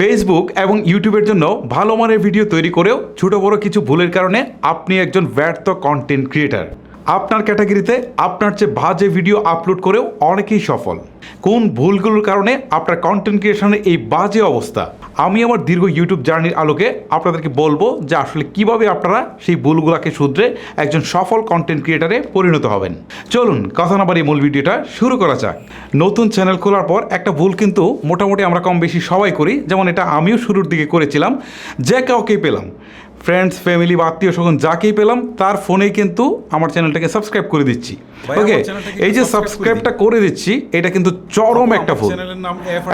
Facebook এবং ইউটিউবের জন্য ভালো মানের ভিডিও তৈরি করেও ছোটো বড়ো কিছু ভুলের কারণে আপনি একজন ব্যর্থ কন্টেন্ট ক্রিয়েটার। আপনার ক্যাটাগরিতে আপনার চেয়ে বাজে ভিডিও আপলোড করেও অনেকেই সফল। কোন ভুলগুলোর কারণে আপনার কন্টেন্ট ক্রিয়েশনের এই বাজে অবস্থা, আমি আমার দীর্ঘ ইউটিউব জার্নির আলোকে আপনাদেরকে বলবো যে আসলে কিভাবে আপনারা সেই ভুলগুলোকে শুধরে একজন সফল কন্টেন্ট ক্রিয়েটারে পরিণত হবেন। চলুন কথা না বাড়িয়ে মূল ভিডিওটা শুরু করা যাক। নতুন চ্যানেল খোলার পর একটা ভুল কিন্তু মোটামুটি আমরা কম বেশি সবাই করি, যেমন এটা আমিও শুরুর দিকে করেছিলাম। যে কাউকেই পেলাম, ফ্রেন্ডস, ফ্যামিলি বা আত্মীয় স্বজন যাকেই পেলাম তার ফোনেই কিন্তু আমার চ্যানেলটাকে সাবস্ক্রাইব করে দিচ্ছি। ওকে, এই যে সাবস্ক্রাইবটা করে দিচ্ছি এটা কিন্তু চরম একটা ভুল।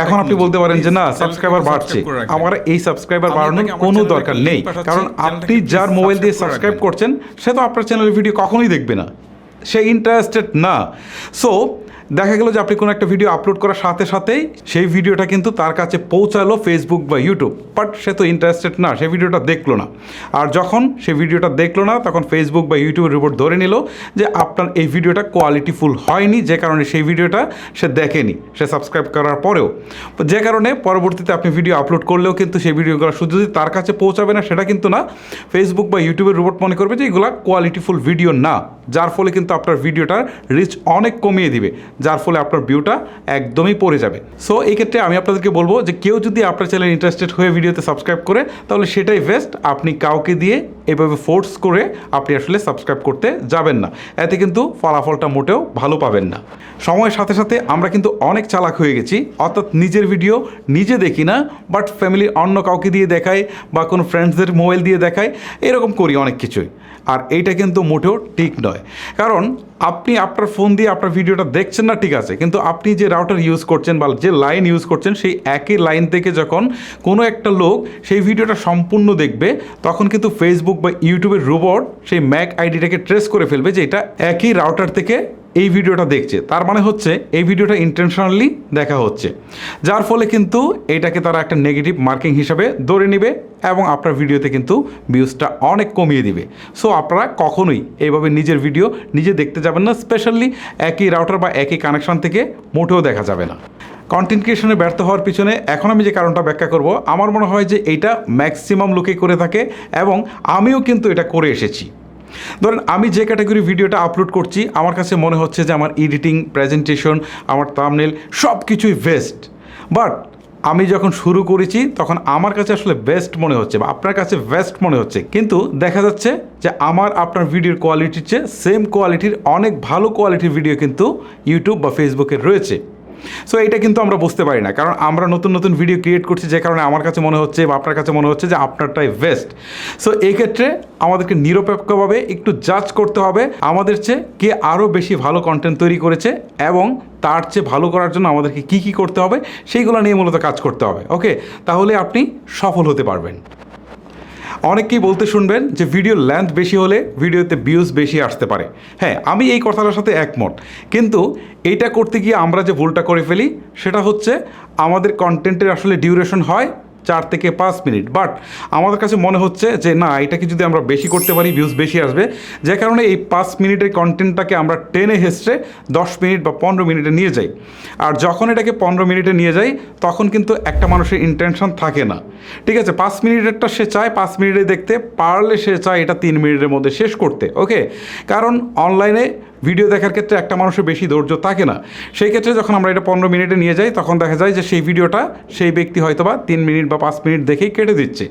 এখন আপনি বলতে পারেন যে না, সাবস্ক্রাইবার বাড়ছে, আমার এই সাবস্ক্রাইবার বাড়ানোর কোনো দরকার নেই, কারণ আপনি যার মোবাইল দিয়ে সাবস্ক্রাইব করছেন সে তো আপনার চ্যানেলের ভিডিও কখনোই দেখবে না, সে ইন্টারেস্টেড না। সো দেখা গেল যে আপনি কোনো একটা ভিডিও আপলোড করার সাথে সাথেই সেই ভিডিওটা কিন্তু তার কাছে পৌঁছালো ফেসবুক বা ইউটিউব, বাট সে তো ইন্টারেস্টেড না, সেই ভিডিওটা দেখলো না। আর যখন সে ভিডিওটা দেখলো না তখন ফেসবুক বা ইউটিউবের রিপোর্ট ধরে নিল যে আপনার এই ভিডিওটা কোয়ালিটিফুল হয়নি, যে কারণে সেই ভিডিওটা সে দেখেনি, সে সাবস্ক্রাইব করার পরেও, যে কারণে পরবর্তীতে আপনি ভিডিও আপলোড করলেও কিন্তু সেই ভিডিওগুলো শুধু যদি তার কাছে পৌঁছাবে না সেটা কিন্তু না, ফেসবুক বা ইউটিউবের রিপোর্ট মনে করবে যে এগুলো কোয়ালিটিফুল ভিডিও না, যার ফলে কিন্তু আপনার ভিডিওটার রিচ অনেক কমিয়ে দিবে, যার ফলে আপনার ভিউটা একদমই পড়ে যাবে। সো এই ক্ষেত্রে আমি আপনাদেরকে বলবো যে কেউ যদি আপনার চ্যানেল ইন্টারেস্টেড হয়ে ভিডিওতে সাবস্ক্রাইব করে তাহলে সেটাই বেস্ট। আপনি কাউকে দিয়ে এভাবে ফোর্স করে আপনি আসলে সাবস্ক্রাইব করতে যাবেন না, এতে কিন্তু ফলাফলটা মোটেও ভালো পাবেন না। সময়ের সাথে সাথে আমরা কিন্তু অনেক চালাক হয়ে গেছি, অর্থাৎ নিজের ভিডিও নিজে দেখি না, বাট ফ্যামিলির অন্য কাউকে দিয়ে দেখাই বা কোনো ফ্রেন্ডসদের মোবাইল দিয়ে দেখাই, এরকম করি অনেক কিছুই। আর এইটা কিন্তু মোটেও ঠিক নয়, কারণ আপনি আপনার ফোন দিয়ে আপনার ভিডিওটা দেখছেন না ঠিক আছে, কিন্তু আপনি যে রাউটার ইউজ করছেন বা যে লাইন ইউজ করছেন সেই একই লাইন থেকে যখন কোনো একটা লোক সেই ভিডিওটা সম্পূর্ণ দেখবে তখন কিন্তু ফেসবুক বা ইউটিউবের রোবট সেই ম্যাক আইডিটাকে ট্রেস করে ফেলবে যে এটা একই রাউটার থেকে এই ভিডিওটা দেখছে, তার মানে হচ্ছে এই ভিডিওটা ইন্টেনশনালি দেখা হচ্ছে, যার ফলে কিন্তু এটাকে তারা একটা নেগেটিভ মার্কিং হিসাবে ধরে নেবে এবং আপনার ভিডিওতে কিন্তু ভিউজটা অনেক কমিয়ে দিবে। সো আপনারা কখনোই এইভাবে নিজের ভিডিও নিজে দেখতে যাবেন না, স্পেশালি একই রাউটার বা একই কানেকশন থেকে মোটেও দেখা যাবে না। কন্টেন্ট ক্রিয়েশনে ব্যর্থ হওয়ার পিছনে এখন আমি যে কারণটা ব্যাখ্যা করব, আমার মনে হয় যে এইটা ম্যাক্সিমাম লোকেই করে থাকে এবং আমিও কিন্তু এটা করে এসেছি। ধরেন আমি যে ক্যাটাগরি ভিডিওটা আপলোড করছি আমার কাছে মনে হচ্ছে যে আমার এডিটিং, প্রেজেন্টেশন, আমার থাম্বনেল সব কিছুই বেস্ট, বাট আমি যখন শুরু করেছি তখন আমার কাছে আসলে বেস্ট মনে হচ্ছে বা আপনার কাছে বেস্ট মনে হচ্ছে, কিন্তু দেখা যাচ্ছে যে আমার আপনার ভিডিওর কোয়ালিটির চেয়ে সেম কোয়ালিটির অনেক ভালো কোয়ালিটির ভিডিও কিন্তু ইউটিউব বা ফেসবুকে রয়েছে। সো এটা কিন্তু আমরা বুঝতে পারি না, কারণ আমরা নতুন নতুন ভিডিও ক্রিয়েট করছি, যে কারণে আমার কাছে মনে হচ্ছে বা আপনার কাছে মনে হচ্ছে যে আপনারটাই বেস্ট। সো এই ক্ষেত্রে আমাদেরকে নিরপেক্ষভাবে একটু জাজ করতে হবে আমাদের চেয়ে কে আরও বেশি ভালো কন্টেন্ট তৈরি করেছে এবং তার চেয়ে ভালো করার জন্য আমাদেরকে কী কী করতে হবে সেইগুলো নিয়ে মূলত কাজ করতে হবে। ওকে, তাহলে আপনি সফল হতে পারবেন। অনেকেই বলতে শুনবেন যে ভিডিও লেন্থ বেশি হলে ভিডিওতে ভিউজ বেশি আসতে পারে। হ্যাঁ, আমি এই কথাটার সাথে একমত, কিন্তু এইটা করতে গিয়ে আমরা যে ভুলটা করে ফেলি সেটা হচ্ছে আমাদের কন্টেন্টের আসলে ডিউরেশন হয় 4 থেকে 5 মিনিট, বাট আমাদের কাছে মনে হচ্ছে যে না, এটাকে যদি আমরা বেশি করতে পারি ভিউজ বেশি আসবে, যে কারণে এই 5 মিনিটের কন্টেন্টটাকে আমরা টেনে হেসড়ে 10 মিনিট বা 15 মিনিটে নিয়ে যাই। আর যখন এটাকে 15 মিনিটে নিয়ে যাই তখন কিন্তু একটা মানুষের ইন্টেনশন থাকে না, ঠিক আছে, 5 মিনিটেরটা সে চায় 5 মিনিটে দেখতে, পারলে সে চায় এটা 3 মিনিটের মধ্যে শেষ করতে। ওকে, কারণ অনলাইনে ভিডিও দেখার ক্ষেত্রে একটা মানুষের বেশি ধৈর্য থাকে না, সেই ক্ষেত্রে যখন আমরা এটা 15 মিনিটে নিয়ে যাই তখন দেখা যায় যে সেই ভিডিওটা সেই ব্যক্তি হয়তো বা 3 মিনিট বা 5 মিনিট দেখেই কেটে দিচ্ছে।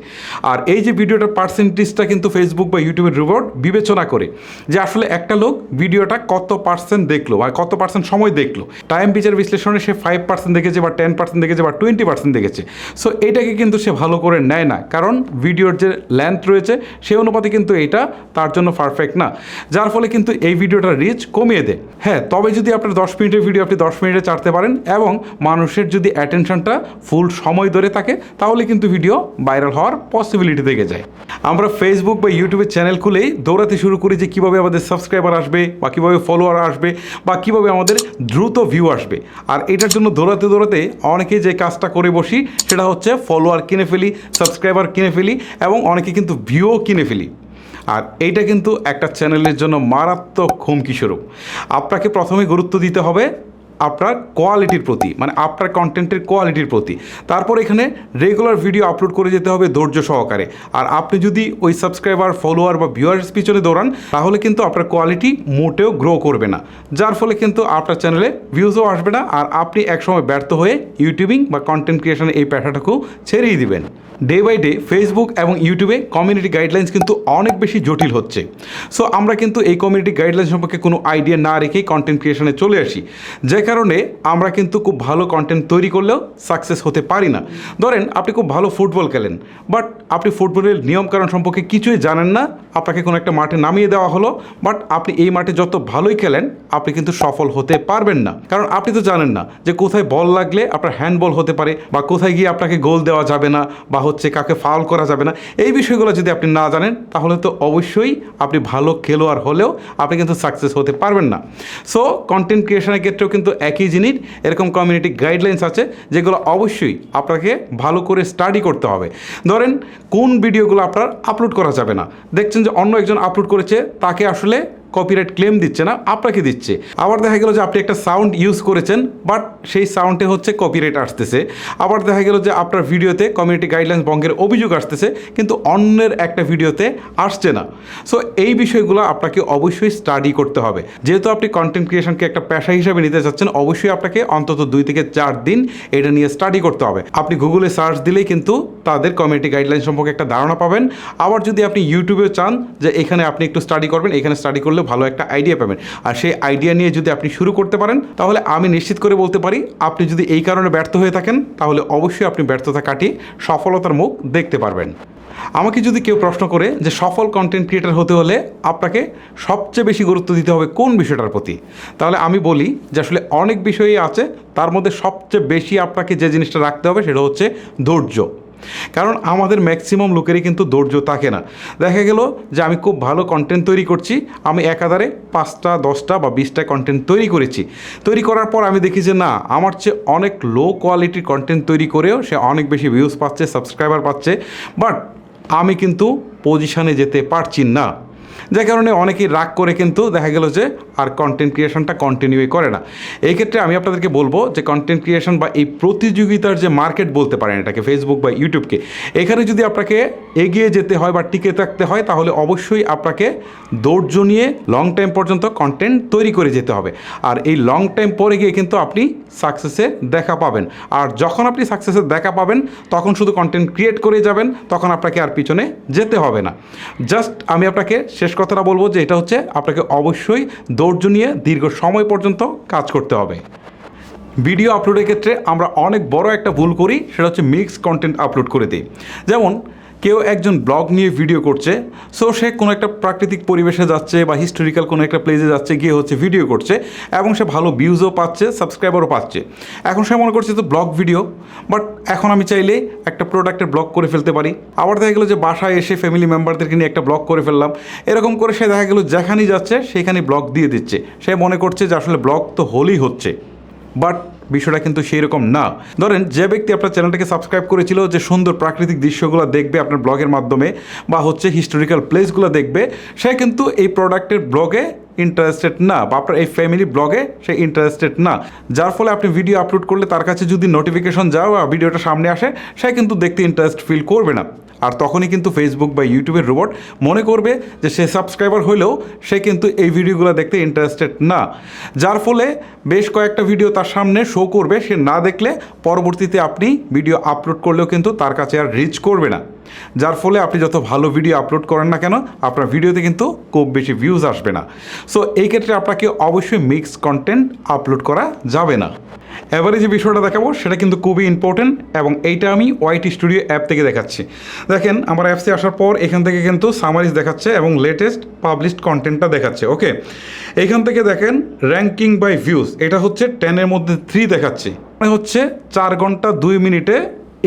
আর এই যে ভিডিওটার পার্সেন্টেজটা কিন্তু ফেসবুক বা ইউটিউবের রোবট বিবেচনা করে যে আসলে একটা লোক ভিডিওটা কত পার্সেন্ট দেখলো বা কত পার্সেন্ট সময় দেখলো, টাইম বিচার বিশ্লেষণে সে 5% দেখেছে বা 10% দেখেছে বা 20% দেখেছে। সো এটাকে কিন্তু সে ভালো করে নেয় না, কারণ ভিডিওর যে লেন্থ রয়েছে সেই অনুপাতে কিন্তু এটা তার জন্য পারফেক্ট না, যার ফলে কিন্তু এই ভিডিওটা রিচ কমিয়ে দেয়। হ্যাঁ, তবে যদি আপনার 10 মিনিটের ভিডিও আপনি 10 মিনিটে ছাড়তে পারেন এবং মানুষের যদি অ্যাটেনশনটা ফুল সময় ধরে থাকে তাহলে কিন্তু ভিডিও ভাইরাল হওয়ার পসিবিলিটি থেকে যায়। আমরা ফেসবুক বা ইউটিউবের চ্যানেল খুলেই দৌড়াতে শুরু করি যে কীভাবে আমাদের সাবস্ক্রাইবার আসবে বা কীভাবে ফলোয়ার আসবে বা কীভাবে আমাদের দ্রুত ভিউ আসবে। আর এটার জন্য দৌড়াতে দৌড়াতে অনেকে যে কাজটা করে বসি সেটা হচ্ছে ফলোয়ার কিনে ফেলি, সাবস্ক্রাইবার কিনে ফেলি এবং অনেকে কিন্তু ভিউও কিনে ফেলি। আর এইটা কিন্তু একটা চ্যানেলের জন্য মারাত্মক হুমকি স্বরূপ। আপনাকে প্রথমে গুরুত্ব দিতে হবে আপনার কোয়ালিটির প্রতি, মানে আপনার কন্টেন্টের কোয়ালিটির প্রতি। তারপর এখানে রেগুলার ভিডিও আপলোড করে যেতে হবে ধৈর্য সহকারে। আর আপনি যদি ওই সাবস্ক্রাইবার, ফলোয়ার বা ভিউয়ার্স পিছনে দৌড়ান, তাহলে কিন্তু আপনার কোয়ালিটি মোটেও গ্রো করবে না, যার ফলে কিন্তু আপনার চ্যানেলে ভিউজও আসবে না, আর আপনি একসময় ব্যর্থ হয়ে ইউটিউবিং বা কন্টেন্ট ক্রিয়েশনের এই পেশাটাকেও ছেড়েই দিবেন। ডে বাই ডে ফেসবুক এবং ইউটিউবে কমিউনিটি গাইডলাইন্স কিন্তু অনেক বেশি জটিল হচ্ছে। সো আমরা কিন্তু এই কমিউনিটি গাইডলাইন সম্পর্কে কোনো আইডিয়া না রেখেই কন্টেন্ট ক্রিয়েশনে চলে আসি, যে কারণে আমরা কিন্তু খুব ভালো কন্টেন্ট তৈরি করলেও সাকসেস হতে পারি না। ধরেন আপনি খুব ভালো ফুটবল খেলেন, বাট আপনি ফুটবলের নিয়মকানুন সম্পর্কে কিছুই জানেন না। আপনাকে কোনো একটা মাঠে নামিয়ে দেওয়া হলো, বাট আপনি এই মাঠে যত ভালোই খেলেন আপনি কিন্তু সফল হতে পারবেন না, কারণ আপনি তো জানেন না যে কোথায় বল লাগলে আপনার হ্যান্ডবল হতে পারে, বা কোথায় গিয়ে আপনাকে গোল দেওয়া যাবে না, বা হচ্ছে কাকে ফাউল করা যাবে না। এই বিষয়গুলো যদি আপনি না জানেন, তাহলে তো অবশ্যই আপনি ভালো খেলোয়াড় হলেও আপনি কিন্তু সাকসেস হতে পারবেন না। সো কন্টেন্ট ক্রিয়েশনের ক্ষেত্রেও কিন্তু একই জিনিস, এরকম কমিউনিটি গাইডলাইন্স আছে যেগুলো অবশ্যই আপনাকে ভালো করে স্টাডি করতে হবে। ধরেন কোন ভিডিওগুলো আপনার আপলোড করা যাবে না, দেখছেন যে অন্য একজন আপলোড করেছে, তাকে আসলে কপিরাইট ক্লেম দিচ্ছে না, আপনাকে দিচ্ছে। আবার দেখা গেল যে আপনি একটা সাউন্ড ইউজ করেছেন, বাট সেই সাউন্ডে হচ্ছে কপিরাইট আসতেছে। আবার দেখা গেল যে আপনার ভিডিওতে কমিউনিটি গাইডলাইন্স ভঙ্গের অভিযোগ আসতেছে, কিন্তু অন্যের একটা ভিডিওতে আসছে না। সো এই বিষয়গুলো আপনাকে অবশ্যই স্টাডি করতে হবে। যেহেতু আপনি কন্টেন্ট ক্রিয়েশনকে একটা পেশা হিসেবে নিতে চাচ্ছেন, অবশ্যই আপনাকে অন্তত 2 থেকে 4 দিন এটা নিয়ে স্টাডি করতে হবে। আপনি গুগলে সার্চ দিলেই কিন্তু তাদের কমিউনিটি গাইডলাইন সম্পর্কে একটা ধারণা পাবেন। আবার যদি আপনি ইউটিউবে চান যে এখানে আপনি একটু স্টাডি করবেন, এখানে স্টাডি করলে ভালো একটা আইডিয়া পাবেন, আর সেই আইডিয়া নিয়ে যদি আপনি শুরু করতে পারেন, তাহলে আমি নিশ্চিত করে বলতে পারি আপনি যদি এই কারণে ব্যর্থ হয়ে থাকেন, তাহলে অবশ্যই আপনি ব্যর্থতা কাটিয়ে সফলতার মুখ দেখতে পারবেন। আমাকে যদি কেউ প্রশ্ন করে যে সফল কন্টেন্ট ক্রিয়েটর হতে হলে আপনাকে সবচেয়ে বেশি গুরুত্ব দিতে হবে কোন বিষয়টার প্রতি, তাহলে আমি বলি যে আসলে অনেক বিষয়ই আছে, তার মধ্যে সবচেয়ে বেশি আপনাকে যে জিনিসটা রাখতে হবে সেটা হচ্ছে ধৈর্য। কারণ আমাদের ম্যাক্সিমাম লোকেরই কিন্তু ধৈর্য থাকে না। দেখা গেল যে আমি খুব ভালো কন্টেন্ট তৈরি করছি, আমি একাধারে 5টা 10টা বা 20টা কন্টেন্ট তৈরি করেছি। তৈরি করার পর আমি দেখি যে না, আমার চেয়ে অনেক লো কোয়ালিটির কন্টেন্ট তৈরি করেও সে অনেক বেশি ভিউজ পাচ্ছে, সাবস্ক্রাইবার পাচ্ছে, বাট আমি কিন্তু পজিশানে যেতে পারছি না। যার কারণে অনেকেই রাগ করে কিন্তু দেখা গেল যে আর কন্টেন্ট ক্রিয়েশনটা কন্টিনিউই করে না। এই ক্ষেত্রে আমি আপনাদেরকে বলবো যে কন্টেন্ট ক্রিয়েশন বা এই প্রতিযোগিতার যে মার্কেট বলতে পারেন এটাকে, ফেসবুক বা ইউটিউবকে, এখানে যদি আপনাকে এগিয়ে যেতে হয় বা টিকে থাকতে হয়, তাহলে অবশ্যই আপনাকে ধৈর্য নিয়ে লং টাইম পর্যন্ত কন্টেন্ট তৈরি করে যেতে হবে। আর এই লং টাইম পরে গিয়ে কিন্তু আপনি সাকসেসের দেখা পাবেন। আর যখন আপনি সাকসেসের দেখা পাবেন, তখন শুধু কন্টেন্ট ক্রিয়েট করে যাবেন, তখন আপনাকে আর পিছনে যেতে হবে না। জাস্ট আমি আপনাকে শেষ কথাটা বলবো যে এটা হচ্ছে আপনাকে অবশ্যই ধৈর্য নিয়ে দীর্ঘ সময় পর্যন্ত কাজ করতে হবে। ভিডিও আপলোডের ক্ষেত্রে আমরা অনেক বড় একটা ভুল করি, সেটা হচ্ছে মিক্স কন্টেন্ট আপলোড করে দিই। যেমন কেউ একজন ব্লগ নিয়ে ভিডিও করছে, সো সে কোনো একটা প্রাকৃতিক পরিবেশে যাচ্ছে বা হিস্টোরিক্যাল কোনো একটা প্লেসে যাচ্ছে, গিয়ে হচ্ছে ভিডিও করছে, এবং সে ভালো ভিউজও পাচ্ছে, সাবস্ক্রাইবারও পাচ্ছে। এখন সে মনে করছে তো ব্লগ ভিডিও, বাট এখন আমি চাইলে একটা প্রোডাক্টের ব্লগ করে ফেলতে পারি। আবার দেখা গেলো যে বাসায় এসে ফ্যামিলি মেম্বারদেরকে নিয়ে একটা ব্লগ করে ফেললাম। এরকম করে সে দেখা গেলো যেখানেই যাচ্ছে সেখানেই ব্লগ দিয়ে দিচ্ছে। সে মনে করছে যে আসলে ব্লগ তো হলেই হচ্ছে, বাট বিষয়টা কিন্তু সেই রকম না। ধরেন যে ব্যক্তি আপনার চ্যানেলটাকে সাবস্ক্রাইব করেছিল, যে সুন্দর প্রাকৃতিক দৃশ্যগুলো দেখবে আপনার ব্লগের মাধ্যমে, বা হচ্ছে হিস্টোরিক্যাল প্লেসগুলো দেখবে, সে কিন্তু এই প্রোডাক্টের ব্লগে ইন্টারেস্টেড না, বা আপনার এই ফ্যামিলি ব্লগে সে ইন্টারেস্টেড না। যার ফলে আপনি ভিডিও আপলোড করলে তার কাছে যদি নোটিফিকেশন যাও বা ভিডিওটা সামনে আসে, সে কিন্তু দেখতে ইন্টারেস্ট ফিল করবে না। আর তখনই কিন্তু ফেসবুক বা ইউটিউবের রোবট মনে করবে যে সে সাবস্ক্রাইবার হলেও সে কিন্তু এই ভিডিওগুলো দেখতে ইন্টারেস্টেড না। যার ফলে বেশ কয়েকটা ভিডিও তার সামনে শো করবে, সে না দেখলে পরবর্তীতে আপনি ভিডিও আপলোড করলেও কিন্তু তার কাছে আর রিচ করবে না। যার ফলে আপনি যত ভালো ভিডিও আপলোড করেন না কেন, আপনার ভিডিওতে কিন্তু খুব বেশি ভিউজ আসবে না। সো এই ক্ষেত্রে আপনাকে অবশ্যই মিক্স কন্টেন্ট আপলোড করা যাবে না। এবারে যে বিষয়টা দেখাবো সেটা কিন্তু খুবই ইম্পর্টেন্ট, এবং এইটা আমি ওয়াইটি স্টুডিও অ্যাপ থেকে দেখাচ্ছি। দেখেন আমার অ্যাপসে আসার পর এখান থেকে কিন্তু সামারিজ দেখাচ্ছে এবং লেটেস্ট পাবলিশড কন্টেন্টটা দেখাচ্ছে। ওকে, এখান থেকে দেখেন র্যাঙ্কিং বাই ভিউজ, এটা হচ্ছে 10-এর মধ্যে 3 দেখাচ্ছে, মানে হচ্ছে 4 ঘন্টা 2 মিনিটে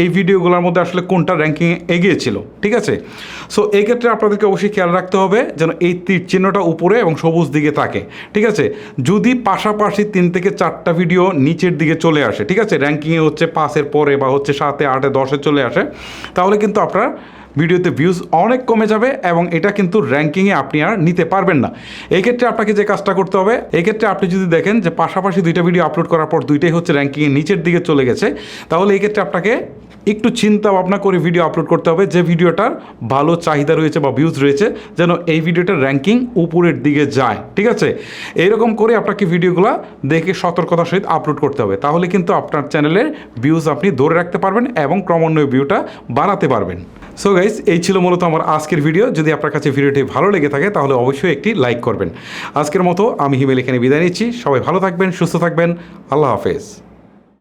এই ভিডিওগুলোর মধ্যে আসলে কোনটা র্যাঙ্কিংয়ে এগিয়েছিল। ঠিক আছে, সো এই ক্ষেত্রে আপনাদেরকে অবশ্যই খেয়াল রাখতে হবে যেন এই তীর চিহ্নটা উপরে এবং সবুজ দিকে থাকে। ঠিক আছে, যদি পাশাপাশি 3 থেকে 4টা ভিডিও নিচের দিকে চলে আসে, ঠিক আছে, র্যাঙ্কিংয়ে হচ্ছে 5-এর পরে বা হচ্ছে 7-এ 8-এ 10-এ চলে আসে, তাহলে কিন্তু আপনার ভিডিওতে ভিউজ অনেক কমে যাবে এবং এটা কিন্তু র্যাঙ্কিংয়ে আপনি আর নিতে পারবেন না। এই ক্ষেত্রে আপনাকে যে কাজটা করতে হবে, এক্ষেত্রে আপনি যদি দেখেন যে পাশাপাশি দুইটা ভিডিও আপলোড করার পর দুইটাই হচ্ছে র্যাঙ্কিংয়ের নিচের দিকে চলে গেছে, তাহলে এই ক্ষেত্রে আপনাকে একটু চিন্তা ভাবনা করে ভিডিও আপলোড করতে হবে যে ভিডিওটার ভালো চাহিদা রয়েছে বা ভিউজ রয়েছে, যেন এই ভিডিওটার র্যাঙ্কিং উপরের দিকে যায়। ঠিক আছে, এইরকম করে আপনাকে ভিডিওগুলো দেখে সতর্কতার সহিত আপলোড করতে হবে, তাহলে কিন্তু আপনার চ্যানেলের ভিউজ আপনি ধরে রাখতে পারবেন এবং ক্রমান্বয়ে ভিউটা বাড়াতে পারবেন। সো গাইস, এই ছিল মূলত আমার আজকের ভিডিও। যদি আপনার কাছে ভিডিওটি ভালো লেগে থাকে তাহলে অবশ্যই একটি লাইক করবেন। আজকের মতো আমি হিমেল এখানে বিদায় নিচ্ছি। সবাই ভালো থাকবেন, সুস্থ থাকবেন। আল্লাহ হাফেজ।